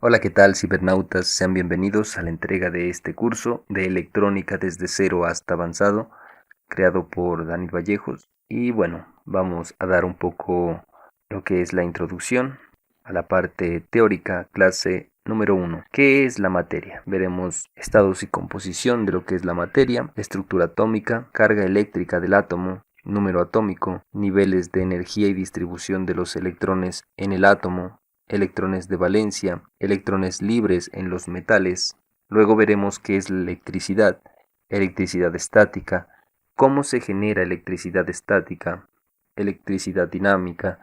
Hola, ¿qué tal, cibernautas? Sean bienvenidos a la entrega de este curso de electrónica desde cero hasta avanzado, creado por Dani Vallejos. Y bueno, vamos a dar un poco lo que es la introducción a la parte teórica, clase número 1. ¿Qué es la materia? Veremos estados y composición de lo que es la materia, estructura atómica, carga eléctrica del átomo, número atómico, niveles de energía y distribución de los electrones en el átomo, electrones de valencia, electrones libres en los metales. Luego veremos qué es la electricidad, electricidad estática, cómo se genera electricidad estática, electricidad dinámica,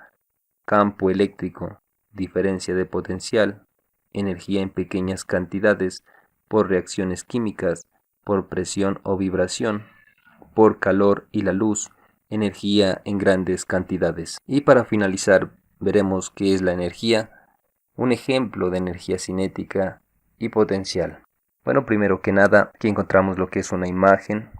campo eléctrico, diferencia de potencial, energía en pequeñas cantidades, por reacciones químicas, por presión o vibración, por calor y la luz, energía en grandes cantidades. Y para finalizar, veremos qué es la energía, un ejemplo de energía cinética y potencial. Bueno, primero que nada, aquí encontramos lo que es una imagen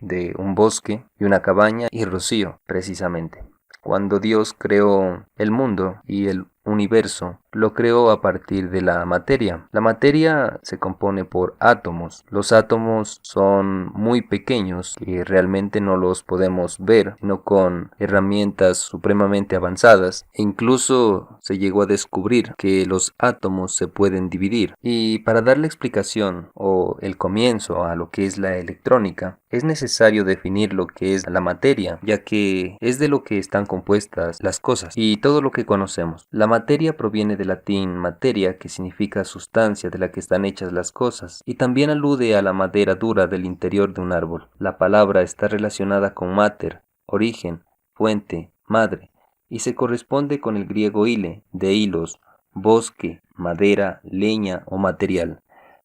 de un bosque y una cabaña y rocío, precisamente. Cuando Dios creó el mundo y el universo, lo creó a partir de la materia. La materia se compone por átomos. Los átomos son muy pequeños y realmente no los podemos ver, no con herramientas supremamente avanzadas. E incluso se llegó a descubrir que los átomos se pueden dividir. Y para darle explicación o el comienzo a lo que es la electrónica, es necesario definir lo que es la materia, ya que es de lo que están compuestas las cosas y todo lo que conocemos. La materia proviene del latín materia, que significa sustancia de la que están hechas las cosas, y también alude a la madera dura del interior de un árbol. La palabra está relacionada con mater, origen, fuente, madre, y se corresponde con el griego ile, de hilos, bosque, madera, leña o material.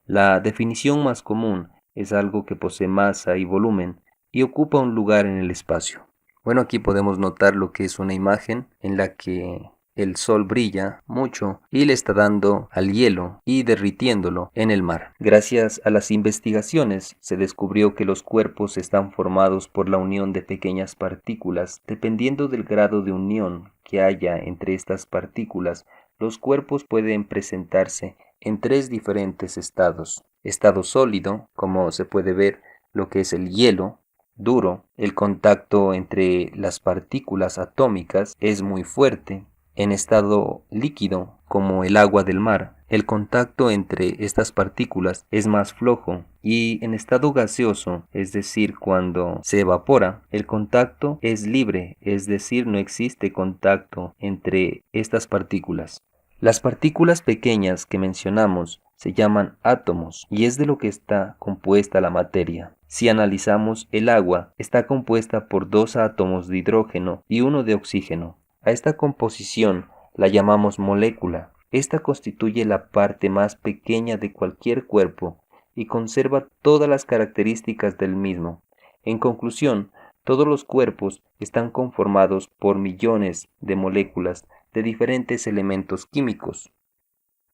La definición más común es algo que posee masa y volumen y ocupa un lugar en el espacio. Bueno, aquí podemos notar lo que es una imagen en la que el sol brilla mucho y le está dando al hielo y derritiéndolo en el mar. Gracias a las investigaciones se descubrió que los cuerpos están formados por la unión de pequeñas partículas. Dependiendo del grado de unión que haya entre estas partículas, los cuerpos pueden presentarse en tres diferentes estados. Estado sólido, como se puede ver lo que es el hielo. Duro, el contacto entre las partículas atómicas es muy fuerte. En estado líquido, como el agua del mar, el contacto entre estas partículas es más flojo, y en estado gaseoso, es decir, cuando se evapora, el contacto es libre, es decir, no existe contacto entre estas partículas. Las partículas pequeñas que mencionamos se llaman átomos y es de lo que está compuesta la materia. Si analizamos el agua, está compuesta por dos átomos de hidrógeno y uno de oxígeno. A esta composición la llamamos molécula. Esta constituye la parte más pequeña de cualquier cuerpo y conserva todas las características del mismo. En conclusión, todos los cuerpos están conformados por millones de moléculas de diferentes elementos químicos.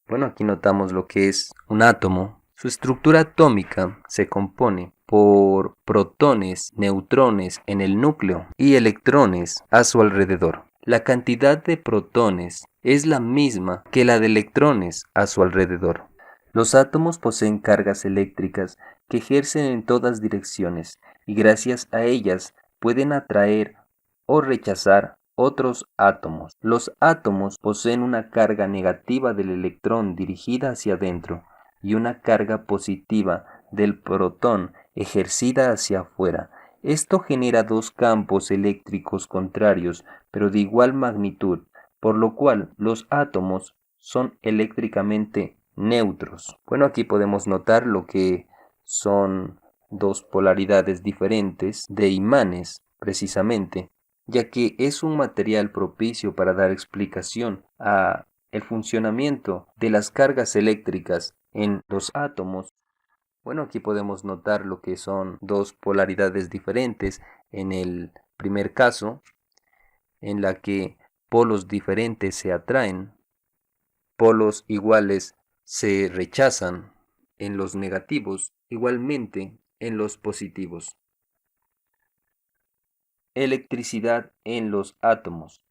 Bueno, aquí notamos lo que es un átomo. Su estructura atómica se compone por protones, neutrones en el núcleo y electrones a su alrededor. La cantidad de protones es la misma que la de electrones a su alrededor. Los átomos poseen cargas eléctricas que ejercen en todas direcciones y gracias a ellas pueden atraer o rechazar otros átomos. Los átomos poseen una carga negativa del electrón dirigida hacia adentro y una carga positiva del protón ejercida hacia afuera. Esto genera dos campos eléctricos contrarios, pero de igual magnitud, por lo cual los átomos son eléctricamente neutros. Bueno, aquí podemos notar lo que son dos polaridades diferentes de imanes, precisamente, ya que es un material propicio para dar explicación a el funcionamiento de las cargas eléctricas en los átomos. Bueno, aquí podemos notar lo que son dos polaridades diferentes en el primer caso, en la que polos diferentes se atraen, polos iguales se rechazan en los negativos, igualmente en los positivos. Electricidad en los átomos.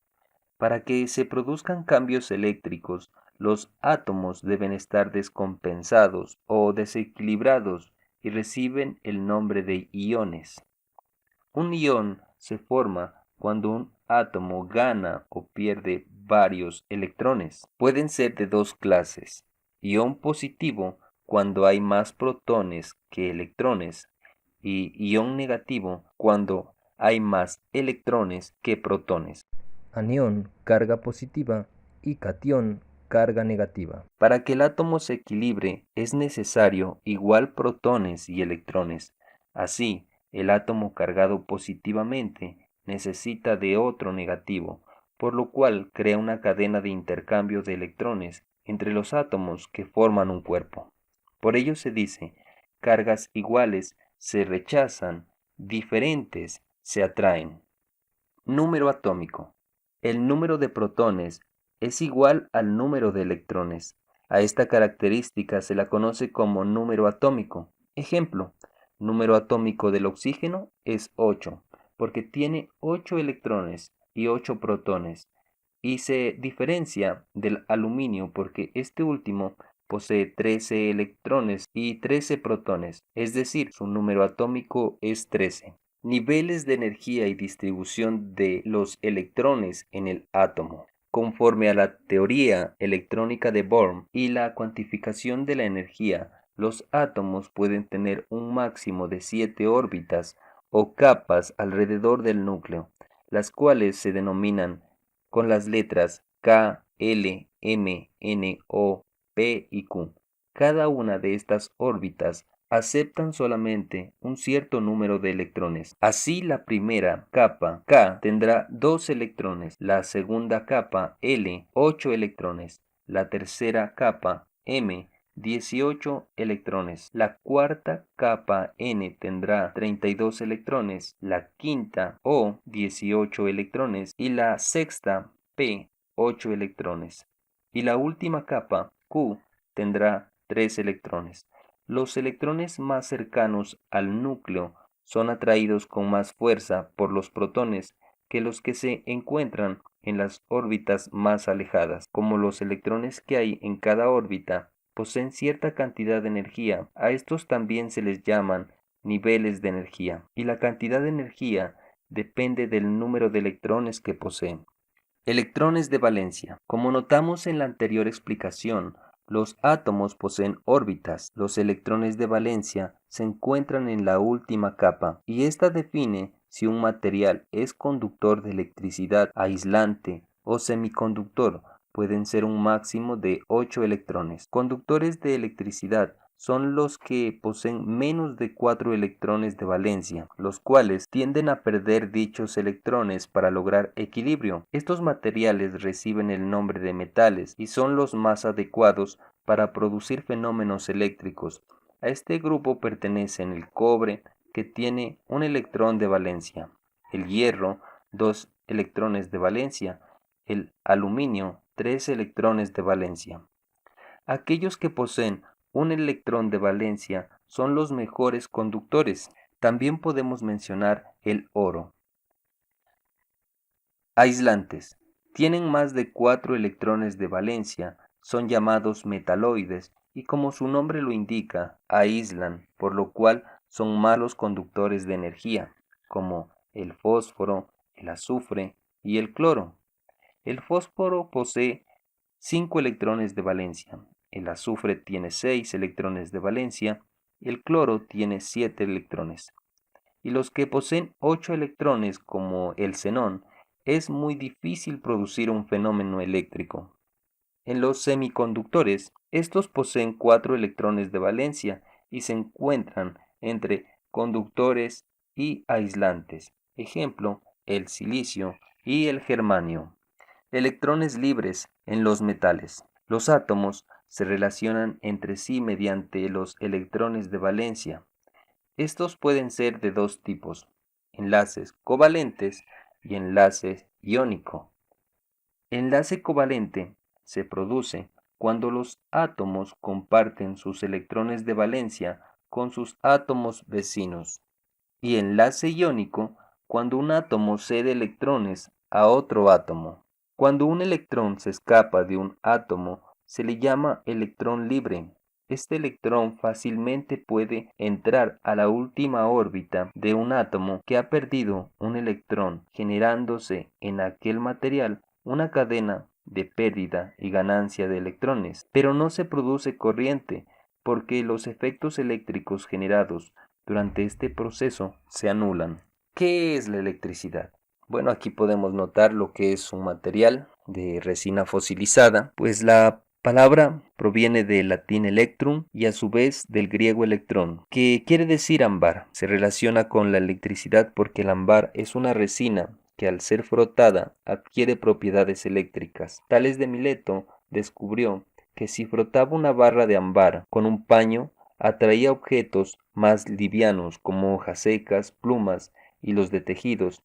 Para que se produzcan cambios eléctricos, los átomos deben estar descompensados o desequilibrados y reciben el nombre de iones. Un ion se forma cuando un átomo gana o pierde varios electrones. Pueden ser de dos clases. Ion positivo cuando hay más protones que electrones y ion negativo cuando hay más electrones que protones. Anión, carga positiva, y catión, carga negativa. Para que el átomo se equilibre es necesario igual protones y electrones. Así, el átomo cargado positivamente necesita de otro negativo, por lo cual crea una cadena de intercambio de electrones entre los átomos que forman un cuerpo. Por ello se dice, cargas iguales se rechazan, diferentes se atraen. Número atómico. El número de protones es igual al número de electrones. A esta característica se la conoce como número atómico. Ejemplo, número atómico del oxígeno es 8, porque tiene 8 electrones y 8 protones, y se diferencia del aluminio porque este último posee 13 electrones y 13 protones, es decir, su número atómico es 13. Niveles de energía y distribución de los electrones en el átomo. Conforme a la teoría electrónica de Bohr y la cuantificación de la energía, los átomos pueden tener un máximo de 7 órbitas o capas alrededor del núcleo, las cuales se denominan con las letras K, L, M, N, O, P y Q. Cada una de estas órbitas aceptan solamente un cierto número de electrones. Así, la primera capa K tendrá 2 electrones, la segunda capa L 8 electrones, la tercera capa M 18 electrones, la cuarta capa N tendrá 32 electrones, la quinta O 18 electrones y la sexta P 8 electrones. Y la última capa Q tendrá 3 electrones. Los electrones más cercanos al núcleo son atraídos con más fuerza por los protones que los que se encuentran en las órbitas más alejadas. Como los electrones que hay en cada órbita poseen cierta cantidad de energía, a estos también se les llaman niveles de energía, y la cantidad de energía depende del número de electrones que poseen. Electrones de valencia. Como notamos en la anterior explicación, los átomos poseen órbitas. Los electrones de valencia se encuentran en la última capa y esta define si un material es conductor de electricidad, aislante o semiconductor. Pueden ser un máximo de 8 electrones. Conductores de electricidad son los que poseen menos de 4 electrones de valencia, los cuales tienden a perder dichos electrones para lograr equilibrio. Estos materiales reciben el nombre de metales y son los más adecuados para producir fenómenos eléctricos. A este grupo pertenecen el cobre, que tiene un electrón de valencia, el hierro, 2 electrones de valencia, el aluminio, 3 electrones de valencia. Aquellos que poseen un electrón de valencia son los mejores conductores. También podemos mencionar el oro. Aislantes. Tienen más de 4 electrones de valencia, son llamados metaloides y como su nombre lo indica, aíslan, por lo cual son malos conductores de energía, como el fósforo, el azufre y el cloro. El fósforo posee 5 electrones de valencia, el azufre tiene 6 electrones de valencia y el cloro tiene 7 electrones. Y los que poseen 8 electrones, como el xenón, es muy difícil producir un fenómeno eléctrico. En los semiconductores, estos poseen 4 electrones de valencia y se encuentran entre conductores y aislantes. Ejemplo, el silicio y el germanio. Electrones libres en los metales. Los átomos se relacionan entre sí mediante los electrones de valencia. Estos pueden ser de dos tipos, enlaces covalentes y enlace iónico. Enlace covalente se produce cuando los átomos comparten sus electrones de valencia con sus átomos vecinos. Y enlace iónico cuando un átomo cede electrones a otro átomo. Cuando un electrón se escapa de un átomo, se le llama electrón libre. Este electrón fácilmente puede entrar a la última órbita de un átomo que ha perdido un electrón, generándose en aquel material una cadena de pérdida y ganancia de electrones. Pero no se produce corriente porque los efectos eléctricos generados durante este proceso se anulan. ¿Qué es la electricidad? Bueno, aquí podemos notar lo que es un material de resina fosilizada, pues la palabra proviene del latín electrum y a su vez del griego electrón, que quiere decir ámbar. Se relaciona con la electricidad porque el ámbar es una resina que al ser frotada adquiere propiedades eléctricas. Tales de Mileto descubrió que si frotaba una barra de ámbar con un paño, atraía objetos más livianos como hojas secas, plumas, hilos de tejidos.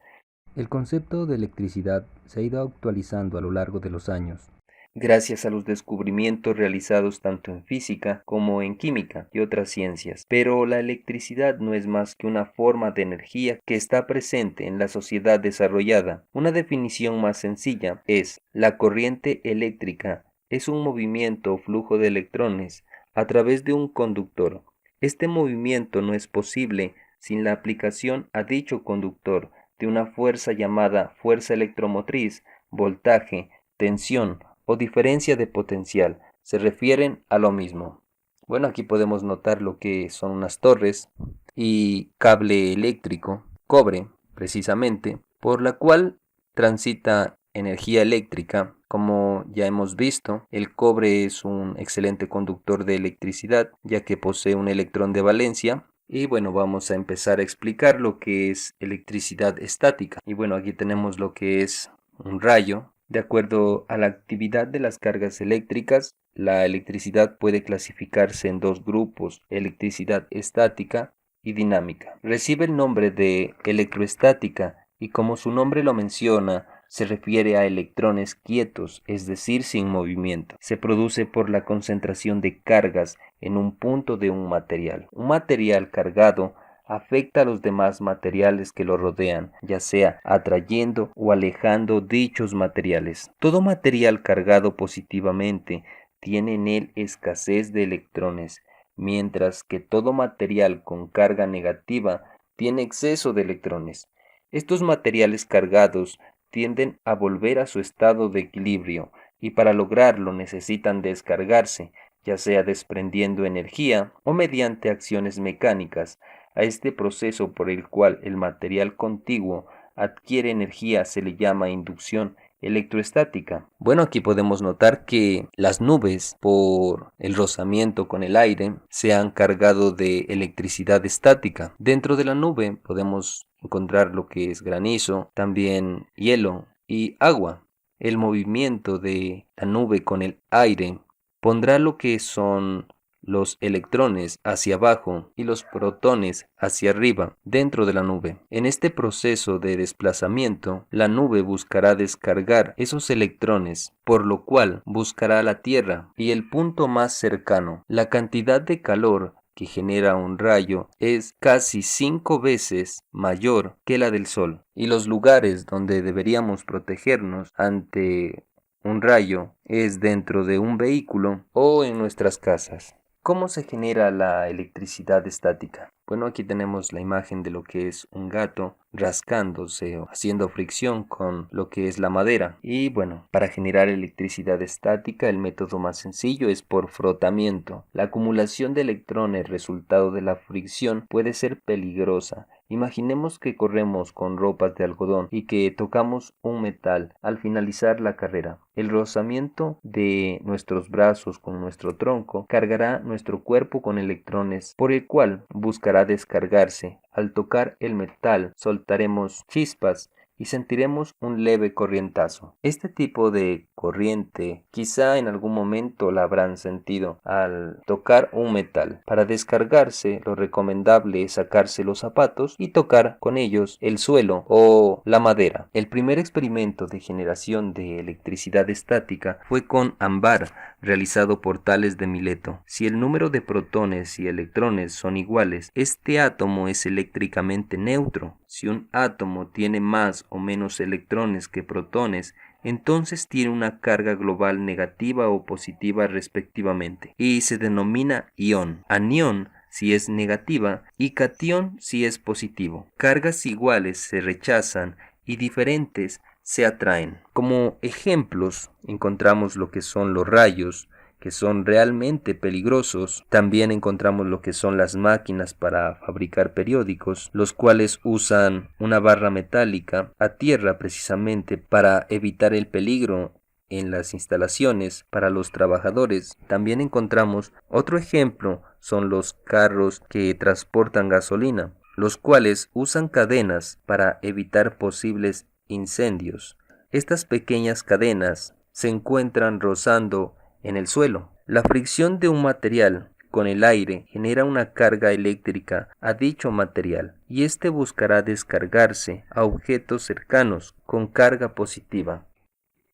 El concepto de electricidad se ha ido actualizando a lo largo de los años, gracias a los descubrimientos realizados tanto en física como en química y otras ciencias. Pero la electricidad no es más que una forma de energía que está presente en la sociedad desarrollada. Una definición más sencilla es: la corriente eléctrica es un movimiento o flujo de electrones a través de un conductor. Este movimiento no es posible sin la aplicación a dicho conductor de una fuerza llamada fuerza electromotriz, voltaje, tensión o diferencia de potencial. Se refieren a lo mismo. Bueno, aquí podemos notar lo que son unas torres y cable eléctrico, cobre precisamente, por la cual transita energía eléctrica. Como ya hemos visto, el cobre es un excelente conductor de electricidad, ya que posee un electrón de valencia. Y bueno, vamos a empezar a explicar lo que es electricidad estática. Y bueno, aquí tenemos lo que es un rayo. De acuerdo a la actividad de las cargas eléctricas, la electricidad puede clasificarse en dos grupos: electricidad estática y dinámica. Recibe el nombre de electroestática y, como su nombre lo menciona, se refiere a electrones quietos, es decir, sin movimiento. Se produce por la concentración de cargas en un punto de un material. Un material cargado afecta a los demás materiales que lo rodean, ya sea atrayendo o alejando dichos materiales. Todo material cargado positivamente tiene en él escasez de electrones, mientras que todo material con carga negativa tiene exceso de electrones. Estos materiales cargados tienden a volver a su estado de equilibrio y para lograrlo necesitan descargarse, ya sea desprendiendo energía o mediante acciones mecánicas. A este proceso por el cual el material contiguo adquiere energía se le llama inducción electroestática. Bueno, aquí podemos notar que las nubes, por el rozamiento con el aire, se han cargado de electricidad estática. Dentro de la nube podemos encontrar lo que es granizo, también hielo y agua. El movimiento de la nube con el aire pondrá lo que son los electrones hacia abajo y los protones hacia arriba dentro de la nube. En este proceso de desplazamiento, la nube buscará descargar esos electrones, por lo cual buscará la Tierra y el punto más cercano. La cantidad de calor que genera un rayo es casi 5 veces mayor que la del Sol, y los lugares donde deberíamos protegernos ante un rayo es dentro de un vehículo o en nuestras casas. ¿Cómo se genera la electricidad estática? Bueno, aquí tenemos la imagen de lo que es un gato rascándose o haciendo fricción con lo que es la madera. Y bueno, para generar electricidad estática el método más sencillo es por frotamiento. La acumulación de electrones resultado de la fricción puede ser peligrosa. Imaginemos que corremos con ropas de algodón y que tocamos un metal al finalizar la carrera. El rozamiento de nuestros brazos con nuestro tronco cargará nuestro cuerpo con electrones, por el cual buscará descargarse. Al tocar el metal soltaremos chispas y sentiremos un leve corrientazo. Este tipo de corriente quizá en algún momento la habrán sentido al tocar un metal. Para descargarse, lo recomendable es sacarse los zapatos y tocar con ellos el suelo o la madera. El primer experimento de generación de electricidad estática fue con ámbar, realizado por Tales de Mileto. Si el número de protones y electrones son iguales, este átomo es eléctricamente neutro. Si un átomo tiene más o menos electrones que protones, entonces tiene una carga global negativa o positiva respectivamente, y se denomina ión. Anión si es negativa y catión si es positivo. Cargas iguales se rechazan y diferentes se atraen. Como ejemplos encontramos lo que son los rayos, que son realmente peligrosos. También encontramos lo que son las máquinas para fabricar periódicos, los cuales usan una barra metálica a tierra precisamente para evitar el peligro en las instalaciones para los trabajadores. También encontramos otro ejemplo, son los carros que transportan gasolina, los cuales usan cadenas para evitar posibles incendios. Estas pequeñas cadenas se encuentran rozando en el suelo. La fricción de un material con el aire genera una carga eléctrica a dicho material y éste buscará descargarse a objetos cercanos con carga positiva.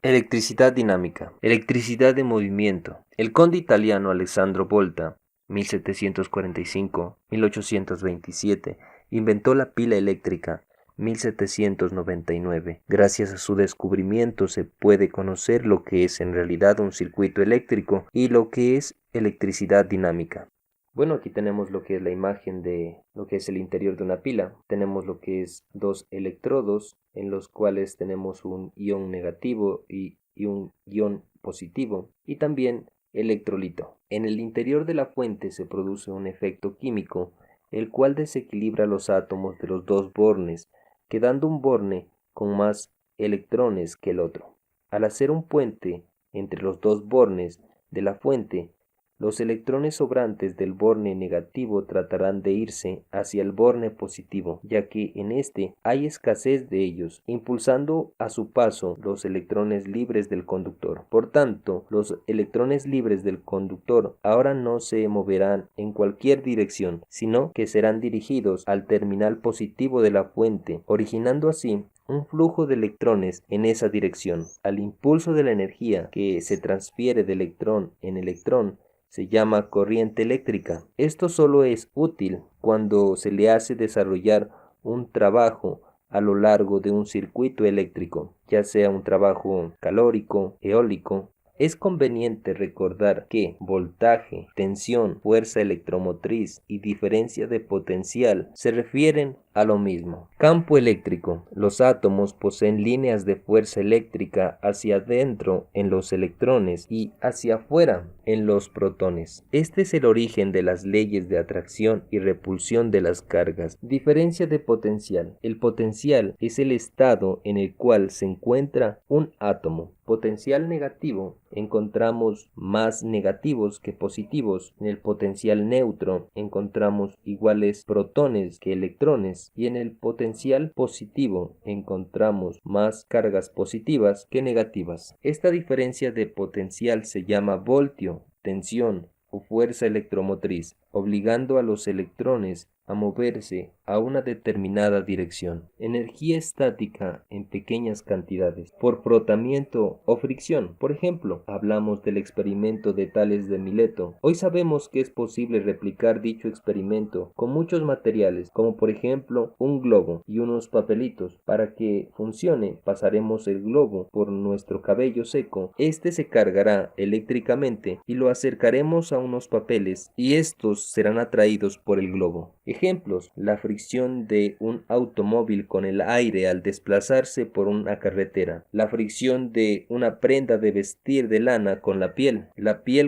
Electricidad dinámica. Electricidad de movimiento. El conde italiano Alessandro Volta, 1745-1827, inventó la pila eléctrica, 1799. Gracias a su descubrimiento se puede conocer lo que es en realidad un circuito eléctrico y lo que es electricidad dinámica. Bueno, aquí tenemos lo que es la imagen de lo que es el interior de una pila. Tenemos lo que es dos electrodos en los cuales tenemos un ion negativo y un ion positivo y también electrolito. En el interior de la fuente se produce un efecto químico el cual desequilibra los átomos de los dos bornes, quedando un borne con más electrones que el otro. Al hacer un puente entre los dos bornes de la fuente, los electrones sobrantes del borne negativo tratarán de irse hacia el borne positivo, ya que en este hay escasez de ellos, impulsando a su paso los electrones libres del conductor. Por tanto, los electrones libres del conductor ahora no se moverán en cualquier dirección, sino que serán dirigidos al terminal positivo de la fuente, originando así un flujo de electrones en esa dirección. Al impulso de la energía que se transfiere de electrón en electrón se llama corriente eléctrica. Esto solo es útil cuando se le hace desarrollar un trabajo a lo largo de un circuito eléctrico, ya sea un trabajo calórico, eólico. Es conveniente recordar que voltaje, tensión, fuerza electromotriz y diferencia de potencial se refieren a lo mismo. Campo eléctrico. Los átomos poseen líneas de fuerza eléctrica hacia adentro en los electrones y hacia afuera en los protones. Este es el origen de las leyes de atracción y repulsión de las cargas. Diferencia de potencial. El potencial es el estado en el cual se encuentra un átomo. Potencial negativo, encontramos más negativos que positivos. En el potencial neutro encontramos iguales protones que electrones y en el potencial positivo encontramos más cargas positivas que negativas. Esta diferencia de potencial se llama voltio, tensión o fuerza electromotriz, obligando a los electrones a moverse a una determinada dirección. Energía estática en pequeñas cantidades, por frotamiento o fricción. Por ejemplo, hablamos del experimento de Tales de Mileto. Hoy sabemos que es posible replicar dicho experimento con muchos materiales, como por ejemplo un globo y unos papelitos. Para que funcione, pasaremos el globo por nuestro cabello seco. Este se cargará eléctricamente y lo acercaremos a unos papeles y estos serán atraídos por el globo. Ejemplos: la fricción de un automóvil con el aire al desplazarse por una carretera, la fricción de una prenda de vestir de lana con la piel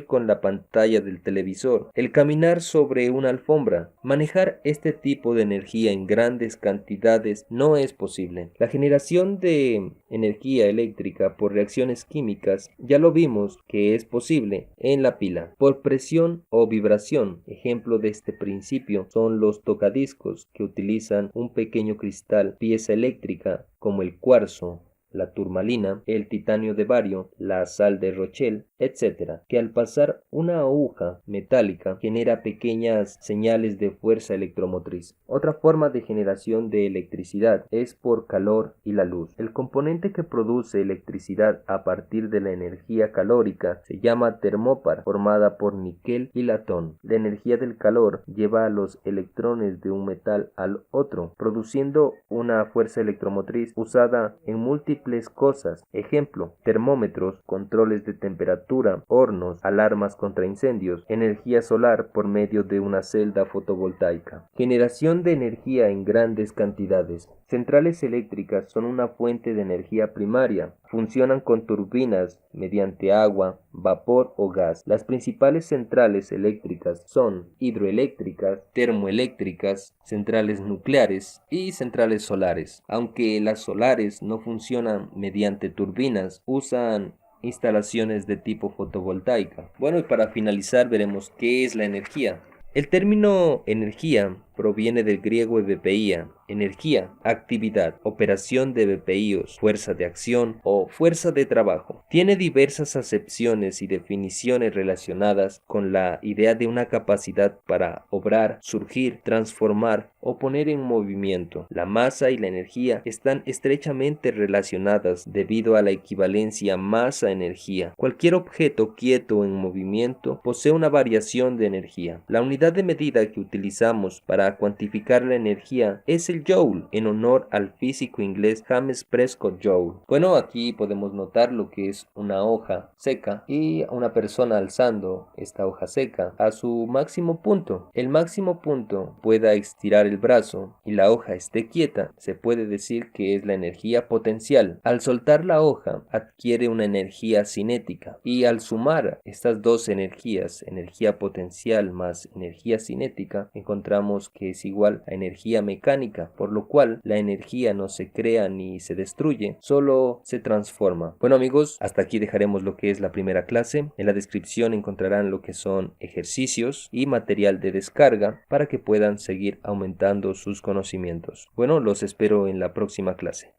con la pantalla del televisor, el caminar sobre una alfombra. Manejar este tipo de energía en grandes cantidades no es posible. La generación de energía eléctrica por reacciones químicas ya lo vimos que es posible en la pila, por presión o vibración. Ejemplo de este principio son los tocadiscos que utilizan un pequeño cristal, pieza eléctrica como el cuarzo, la turmalina, el titanio de bario, la sal de Rochelle, etc., que al pasar una aguja metálica genera pequeñas señales de fuerza electromotriz. Otra forma de generación de electricidad es por calor y la luz. El componente que produce electricidad a partir de la energía calórica se llama termópar, formada por níquel y latón. La energía del calor lleva a los electrones de un metal al otro, produciendo una fuerza electromotriz usada en múltiples múltiples cosas. Ejemplo, termómetros, controles de temperatura, hornos, alarmas contra incendios, energía solar por medio de una celda fotovoltaica. Generación de energía en grandes cantidades. Centrales eléctricas son una fuente de energía primaria. Funcionan con turbinas mediante agua, vapor o gas. Las principales centrales eléctricas son hidroeléctricas, termoeléctricas, centrales nucleares y centrales solares. Aunque las solares no funcionan mediante turbinas, usan instalaciones de tipo fotovoltaica. Bueno, y para finalizar veremos qué es la energía. El término energía proviene del griego ebepeia, energía, actividad, operación de ebepeíos, fuerza de acción o fuerza de trabajo. Tiene diversas acepciones y definiciones relacionadas con la idea de una capacidad para obrar, surgir, transformar o poner en movimiento. La masa y la energía están estrechamente relacionadas debido a la equivalencia masa-energía. Cualquier objeto quieto o en movimiento posee una variación de energía. La unidad de medida que utilizamos para cuantificar la energía es el joule, en honor al físico inglés James Prescott Joule. Bueno, aquí podemos notar lo que es una hoja seca y una persona alzando esta hoja seca a su máximo punto. El máximo punto pueda estirar el brazo y la hoja esté quieta, se puede decir que es la energía potencial. Al soltar la hoja adquiere una energía cinética y al sumar estas dos energías, energía potencial más energía cinética, encontramos que es igual a energía mecánica, por lo cual la energía no se crea ni se destruye, solo se transforma. Bueno amigos, hasta aquí dejaremos lo que es la primera clase. En la descripción encontrarán lo que son ejercicios y material de descarga para que puedan seguir aumentando sus conocimientos. Bueno, los espero en la próxima clase.